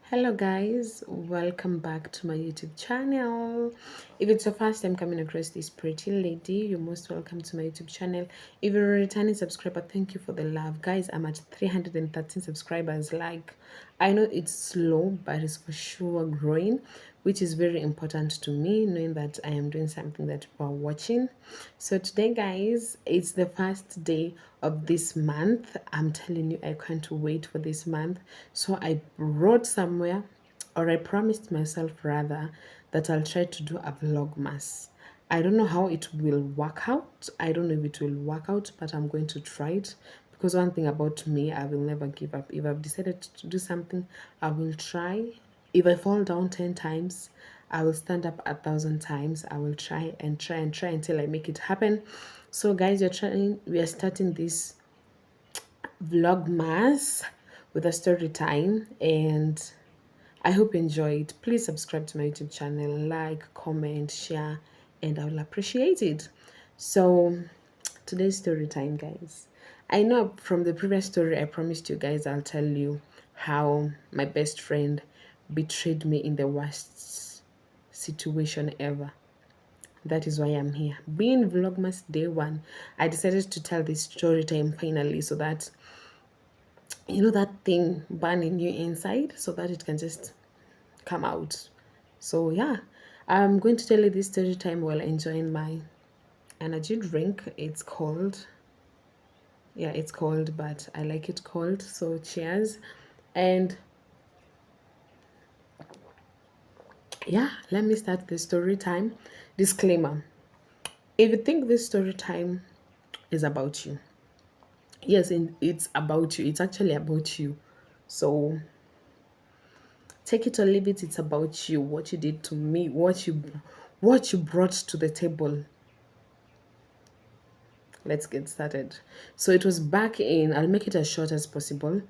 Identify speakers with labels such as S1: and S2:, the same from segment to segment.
S1: Hello guys, welcome back to my YouTube channel. If it's your first time coming across this pretty lady, you're most welcome to my YouTube channel. If you're a returning subscriber, thank you for the love. Guys, I'm at 313 subscribers. Like, I know it's slow, but it's for sure growing, which is very important to me, knowing that I am doing something that people are watching. So today, guys, it's the first day of this month. I'm telling you, I can't wait for this month. So I wrote somewhere, or I promised myself rather, that I'll try to do a vlogmas. I don't know how it will work out. I don't know if it will work out, but I'm going to try it. Because one thing about me, I will never give up. If I've decided to do something, I will try. If I fall down 10 times, I will stand up 1,000 times. I will try and try and try until I make it happen. So guys, we are starting this vlogmas with a story time, and I hope you enjoy it. Please subscribe to my YouTube channel, like, comment, share, and I will appreciate it. So today's story time, guys. I know from the previous story I promised you guys I'll tell you how my best friend betrayed me in the worst situation ever. That is why I'm here. Being Vlogmas day one, I decided to tell this story time finally, so that you know that thing burning you inside, so that it can just come out. So yeah, I'm going to tell you this story time while enjoying my energy drink. It's cold. Yeah, it's cold, but I like it cold. So cheers. And yeah, let me start the story time. Disclaimer: if you think this story time is about you, yes, it's about you. It's actually about you. So take it or leave it. It's about you. What you did to me. What you brought to the table. Let's get started. So it was back in, I'll make it as short as possible.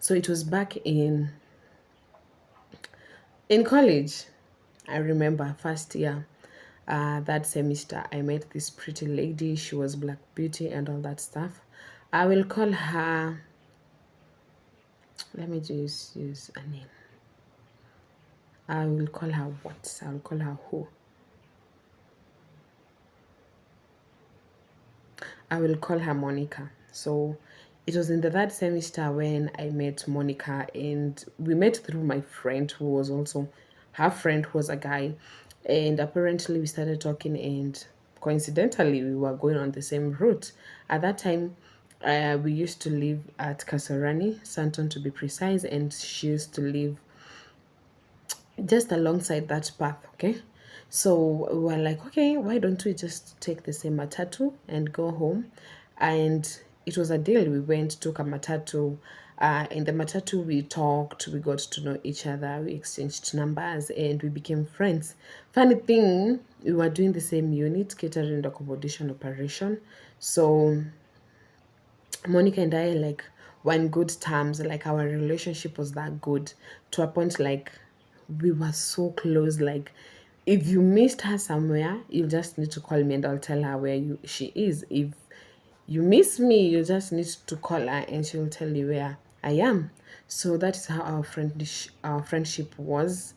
S1: So it was back in college. I remember first year, that semester, I met this pretty lady. She was Black Beauty and all that stuff. I will call her, let me just use a name. I will call her what? I'll call her who? I will call her Monica. So it was in the third semester when I met Monica, and we met through my friend who was also, her friend was a guy, and apparently we started talking, and coincidentally we were going on the same route. At that time, we used to live at Kasarani, Santon to be precise, and she used to live just alongside that path. Okay, so we're like, okay, why don't we just take the same matatu and go home? And it was a deal. We went, took a matatu. In the matatu we talked, we got to know each other, we exchanged numbers, and we became friends. Funny thing, we were doing the same unit, catering and accommodation operation. So Monica and I, like, were in good terms. Like, our relationship was that good, to a point like we were so close. Like, if you missed her somewhere, you just need to call me and I'll tell her where she is. If you miss me, you just need to call her and she'll tell you where I am. So that is how our friendship was,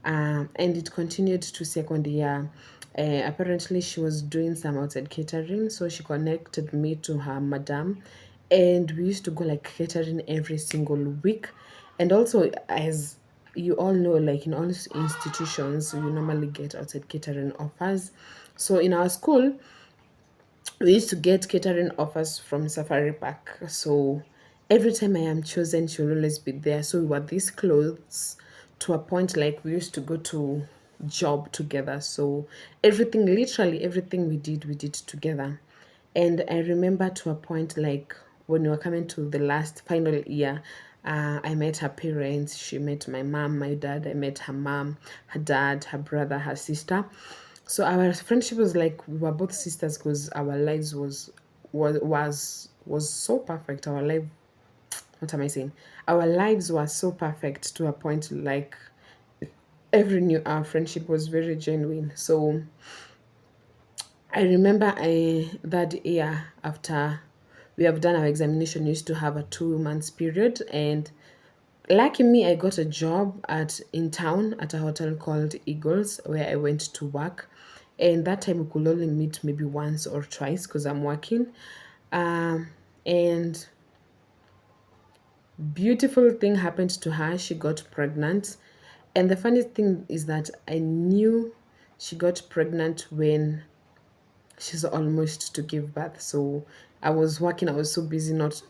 S1: and it continued to second year. Apparently, she was doing some outside catering, so she connected me to her madam, and we used to go like catering every single week. And also, as you all know, like in all institutions, you normally get outside catering offers. So in our school, we used to get catering offers from Safari Park. So every time I am chosen, she'll always be there. So we were this close, to a point like we used to go to job together. So everything, literally everything we did together. And I remember to a point like when we were coming to the last final year, I met her parents. She met my mom, my dad. I met her mom, her dad, her brother, her sister. So our friendship was like we were both sisters, because our lives was so perfect. Our life, what am I saying? Our lives were so perfect, to a point like every new our friendship was very genuine. So I remember that year, after we have done our examination, we used to have a 2 months period, and Lucky me, I got a job at in town at a hotel called Eagles where I went to work. And that time we could only meet maybe once or twice because I'm working. Um, and beautiful thing happened to her. She got pregnant. And the funny thing is that I knew she got pregnant when she's almost to give birth. So I was working, I was so busy, not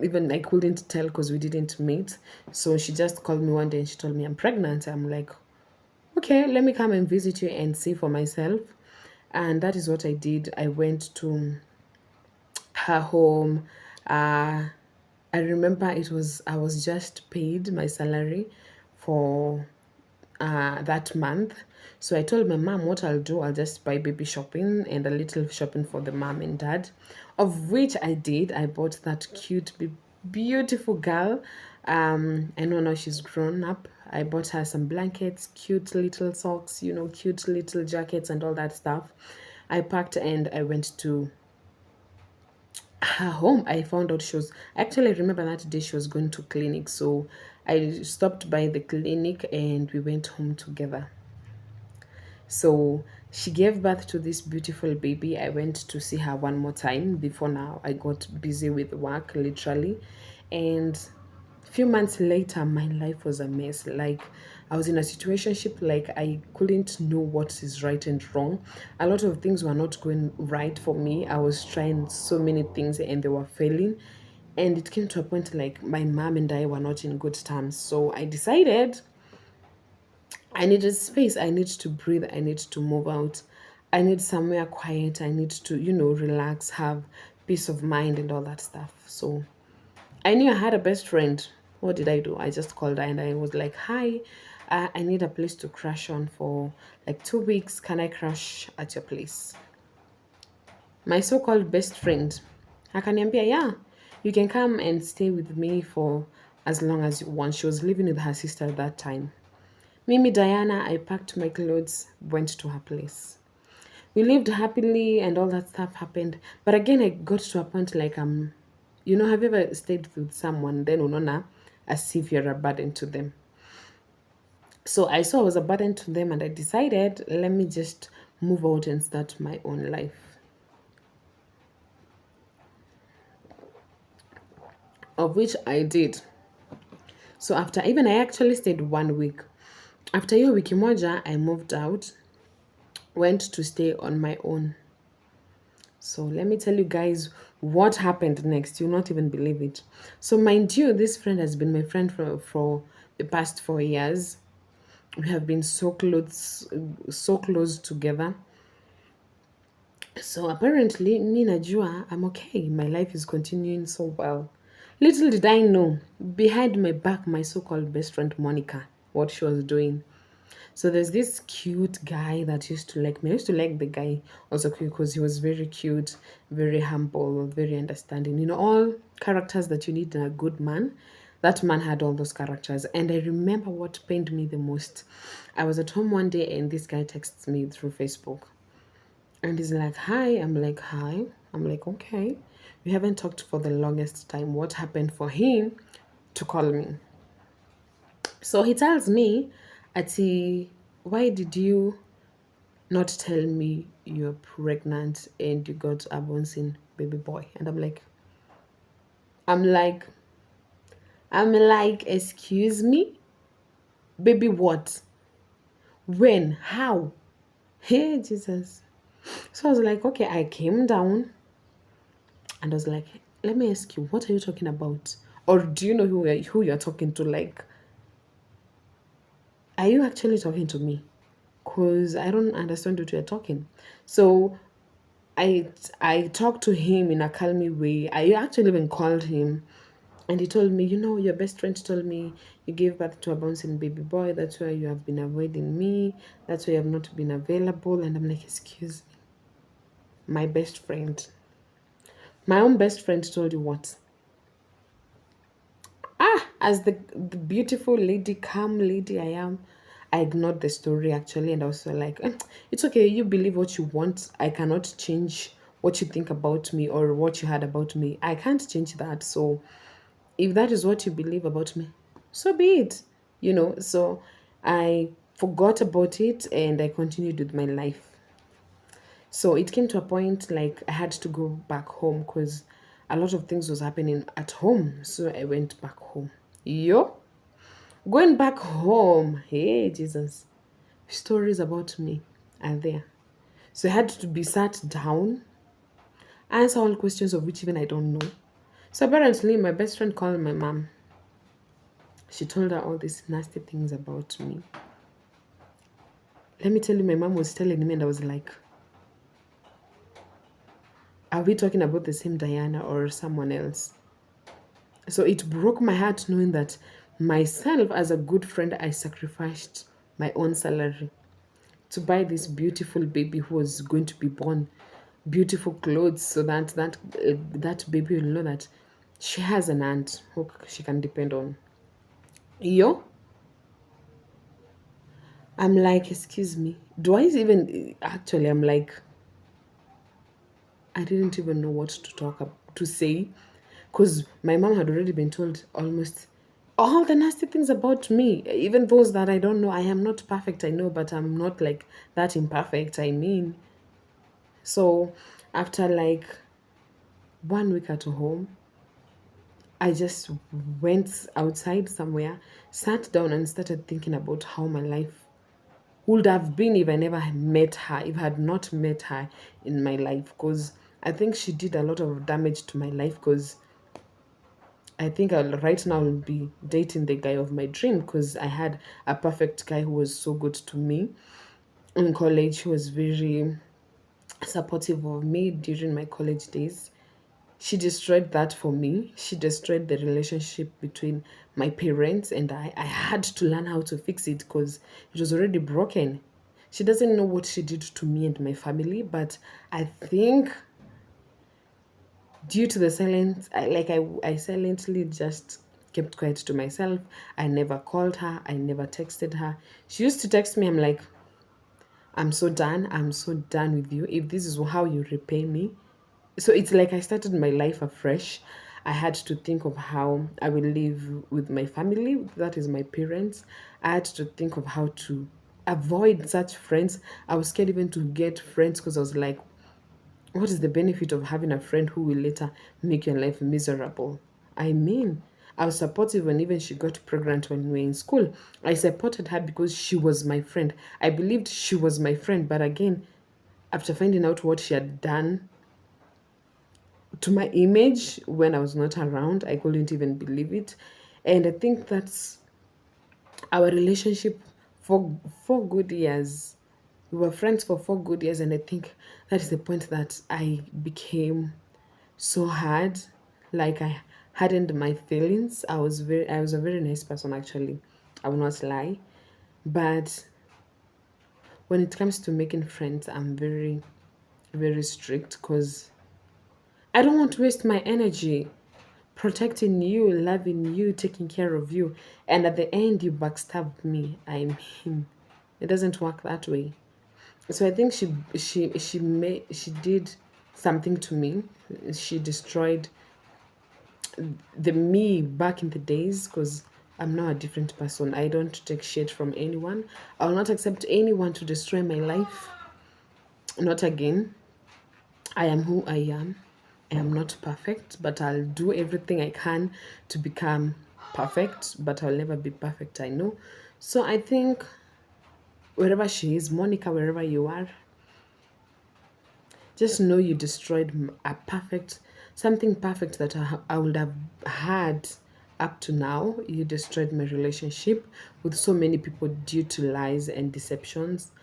S1: even I couldn't tell because we didn't meet. So she just called me one day and she told me I'm pregnant. I'm like, okay, let me come and visit you and see for myself. And that is what I did. I went to her home. I remember I was just paid my salary for that month. So I told my mom what I'll do. I'll just buy baby shopping and a little shopping for the mom and dad, of which I did. I bought that cute, beautiful girl. I know now she's grown up. I bought her some blankets, cute little socks, cute little jackets and all that stuff. I packed and I went to her home. I found out she was actually, I remember that day she was going to clinic, so I stopped by the clinic and we went home together. So she gave birth to this beautiful baby. I went to see her one more time before now I got busy with work literally. And a few months later my life was a mess. Like I was in a situationship, like I couldn't know what is right and wrong. A lot of things were not going right for me. I was trying so many things and they were failing. And it came to a point like my mom and I were not in good terms. So I decided I needed space. I need to breathe. I need to move out. I need somewhere quiet. I need to, relax, have peace of mind and all that stuff. So I knew I had a best friend. What did I do? I just called her and I was like, hi, I need a place to crash on for like 2 weeks. Can I crash at your place? My so-called best friend, akaniambia, yeah, you can come and stay with me for as long as you want. She was living with her sister at that time. Mimi Diana, I packed my clothes, went to her place. We lived happily and all that stuff happened. But again, I got to a point like have you ever stayed with someone then unona as if you're a burden to them? So I saw I was a burden to them and I decided let me just move out and start my own life. Of which I did. So after even I actually stayed 1 week. After hiyo wiki moja, I moved out, went to stay on my own. So let me tell you guys what happened next. You'll not even believe it. So mind you, this friend has been my friend for the past 4 years. We have been so close together. So apparently, me najua, I'm okay. My life is continuing so well. Little did I know, behind my back, my so-called best friend Monica, what she was doing. So there's this cute guy that used to like me. I used to like the guy also because he was very cute, very humble, very understanding. All characters that you need in a good man. That man had all those characters. And I remember what pained me the most. I was at home one day and this guy texts me through Facebook. And he's like, hi. I'm like, hi. I'm like, okay. We haven't talked for the longest time. What happened for him to call me? So he tells me, Ati, why did you not tell me you're pregnant and you got a bouncing baby boy? And I'm like, excuse me? Baby what? When? How? Hey, Jesus. So I was like, okay, I came down and I was like, let me ask you, what are you talking about? Or do you know who you're talking to? Like, are you actually talking to me? Because I don't understand what you're talking. So I talked to him in a calming way. I actually even called him and he told me, your best friend told me you gave birth to a bouncing baby boy. That's why you have been avoiding me. That's why you have not been available. And I'm like, excuse me. My best friend. My own best friend told you what? As the beautiful lady, calm lady I am, I ignored the story actually, and I was like, it's okay, you believe what you want. I cannot change what you think about me or what you heard about me. I can't change that. So if that is what you believe about me, so be it, So I forgot about it and I continued with my life. So it came to a point like I had to go back home because a lot of things was happening at home. So I went back home. Yo, going back home. Hey, Jesus. Stories about me are there. So I had to be sat down, answer all questions of which even I don't know. So apparently, my best friend called my mom. She told her all these nasty things about me. Let me tell you, my mom was telling me, and I was like, are we talking about the same Diana or someone else? So it broke my heart knowing that myself, as a good friend, I sacrificed my own salary to buy this beautiful baby who was going to be born, beautiful clothes, so that that baby will know that she has an aunt who she can depend on. Yo, I'm like, excuse me. Do I even actually? I'm like, I didn't even know what to to say, because my mom had already been told almost all the nasty things about me, even those that I don't know. I am not perfect, I know, but I'm not like that imperfect. I mean, so after like 1 week at home, I just went outside somewhere, sat down, and started thinking about how my life would have been if I never met her, if I had not met her in my life. Because I think she did a lot of damage to my life. Because I think right now I'll be dating the guy of my dream because I had a perfect guy who was so good to me. In college, he was very supportive of me during my college days. She destroyed that for me. She destroyed the relationship between my parents and I. I had to learn how to fix it because it was already broken. She doesn't know what she did to me and my family, but I think due to the silence, I silently just kept quiet to myself. I never called her, I never texted her. She used to text me, I'm like, I'm so done with you. If this is how you repay me. So it's like I started my life afresh. I had to think of how I will live with my family, that is my parents. I had to think of how to avoid such friends. I was scared even to get friends because I was like, what is the benefit of having a friend who will later make your life miserable? I mean, I was supportive when even she got pregnant when we were in school. I supported her because she was my friend. I believed she was my friend. But again, after finding out what she had done to my image when I was not around, I couldn't even believe it. And I think that's our relationship for 4 good years. We were friends for 4 good years, and I think that is the point that I became so hard. Like I hardened my feelings. I was a very nice person actually. I will not lie. But when it comes to making friends, I'm very, very strict because I don't want to waste my energy protecting you, loving you, taking care of you, and at the end you backstab me. I mean, it doesn't work that way. So I think she did something to me. She destroyed the me back in the days because I'm now a different person. I don't take shit from anyone. I'll not accept anyone to destroy my life. Not again. I am who I am. I am not perfect, but I'll do everything I can to become perfect, but I'll never be perfect, I know. So I think wherever she is, Monica, wherever you are, just know you destroyed a perfect, something perfect that I would have had up to now. You destroyed my relationship with so many people due to lies and deceptions.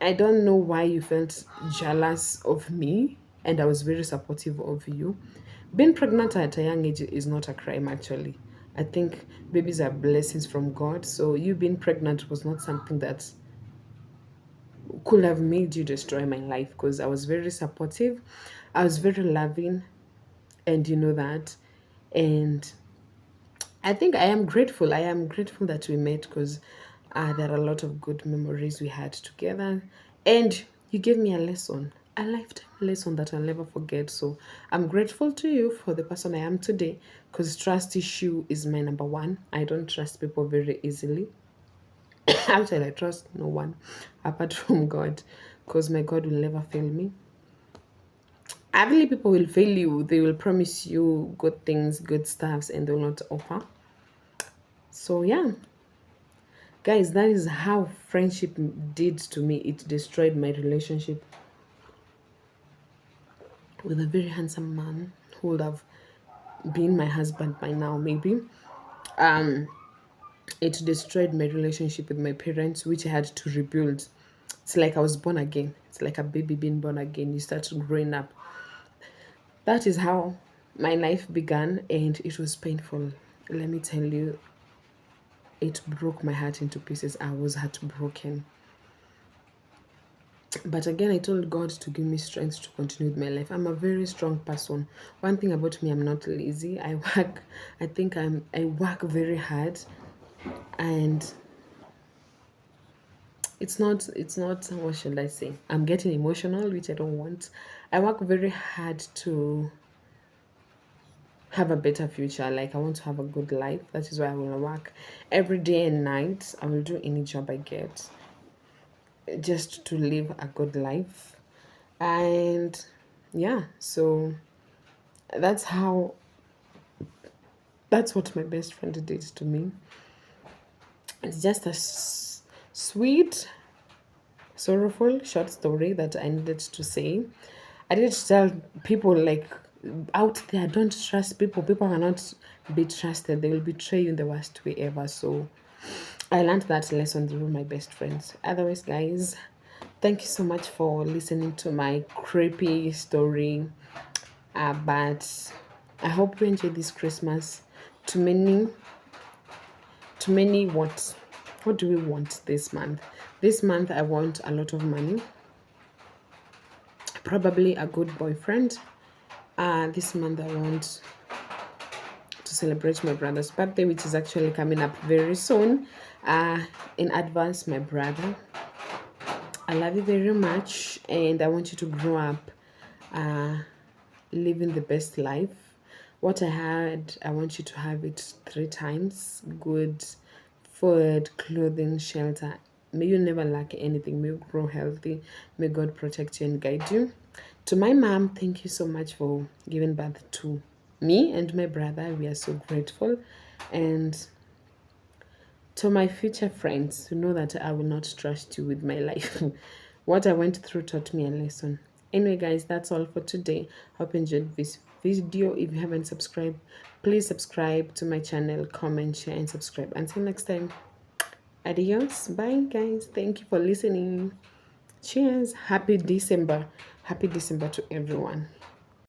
S1: I don't know why you felt jealous of me, and I was very supportive of you. Being pregnant at a young age is not a crime, actually. I think babies are blessings from God, so you being pregnant was not something that could have made you destroy my life because I was very supportive, I was very loving, and you know that. And I think I am grateful. I am grateful that we met because there are a lot of good memories we had together. And you gave me a lesson. a lifetime lesson that I'll never forget. So I'm grateful to you for the person I am today, because trust issue is my number one. I don't trust people very easily. Actually, I trust no one apart from God, because my God will never fail me. I believe people will fail you. They will promise you good things, good stuffs, and they will not offer. So yeah, guys, that is how friendship did to me. It destroyed my relationship with a very handsome man who would have been my husband by now, maybe. Um, it destroyed my relationship with my parents, which I had to rebuild. It's like I was born again. It's like a baby being born again. You start growing up. That is how my life began, and it was painful. Let me tell you, it broke my heart into pieces. I was heartbroken. But again, I told God to give me strength to continue with my life. I'm a very strong person. One thing about me, I'm not lazy. I work. I work very hard, and it's not what should I say? I'm getting emotional, which I don't want. I work very hard to have a better future. Like, I want to have a good life. That is why I will work every day and night. I will do any job I get just to live a good life. And yeah, so that's how that's what my best friend did to me. It's just a sweet, sorrowful short story that I needed to say. I did tell people, like, out there, don't trust people. People cannot be trusted. They will betray you in the worst way ever. So I learned that lesson through my best friends. Otherwise, guys, thank you so much for listening to my creepy story. But I hope you enjoy this Christmas. To many, to many, what do we want this month? This month, I want a lot of money, probably a good boyfriend. This month, I want to celebrate my brother's birthday, which is actually coming up very soon. In advance, my brother, I love you very much, and I want you to grow up uh, living the best life. What I had, I want you to have it 3 times: good food, clothing, shelter. May you never lack anything. May you grow healthy. May God protect you and guide you. To my mom, thank you so much for giving birth to me and my brother. We are so grateful. And to my future friends, who know that I will not trust you with my life. What I went through taught me a lesson. Anyway, guys, that's all for today. Hope you enjoyed this video. If you haven't subscribed, please subscribe to my channel, comment, share, and subscribe. Until next time, adios. Bye, guys. Thank you for listening. Cheers. Happy December. Happy December to everyone.